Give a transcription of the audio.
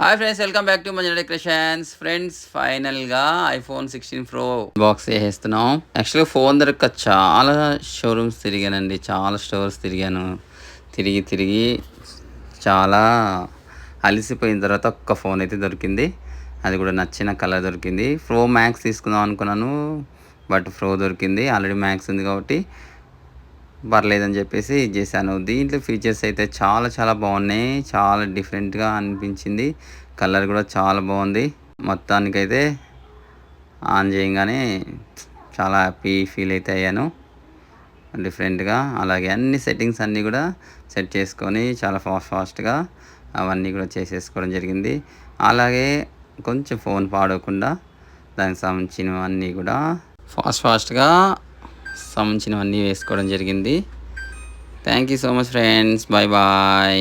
Hi friends, welcome back to Manjula creations. Friends, ఫైనల్గా iPhone 16 Pro box వేసేస్తున్నాం. యాక్చువల్గా phone దొరక్క చాలా షోరూమ్స్ తిరిగానండి, చాలా స్టోర్స్ తిరిగాను. తిరిగి చాలా అలసిపోయిన తర్వాత ఒక్క ఫోన్ అయితే దొరికింది. అది కూడా నచ్చిన కలర్ దొరికింది. ప్రో మ్యాక్స్ తీసుకుందాం అనుకున్నాను, బట్ ప్రో దొరికింది. ఆల్రెడీ మ్యాక్స్ ఉంది కాబట్టి పర్లేదని చెప్పేసి ఇది చేశాను. దీంట్లో ఫీచర్స్ అయితే చాలా బాగున్నాయి, చాలా డిఫరెంట్గా అనిపించింది. కలర్ కూడా చాలా బాగుంది. మొత్తానికైతే ఆన్ చేయగానే చాలా హ్యాపీ ఫీల్ అయితే అయ్యాను డిఫరెంట్గా. అలాగే అన్ని సెట్టింగ్స్ అన్నీ కూడా సెట్ చేసుకొని చాలా ఫాస్ట్గా అవన్నీ కూడా చేసేసుకోవడం జరిగింది. అలాగే కొంచెం ఫోన్ పాడవకుండా దానికి సంబంధించినవన్నీ కూడా ఫాస్ట్గా సంబంధించినవన్నీ వేసుకోవడం జరిగింది. Thank you so much friends, bye.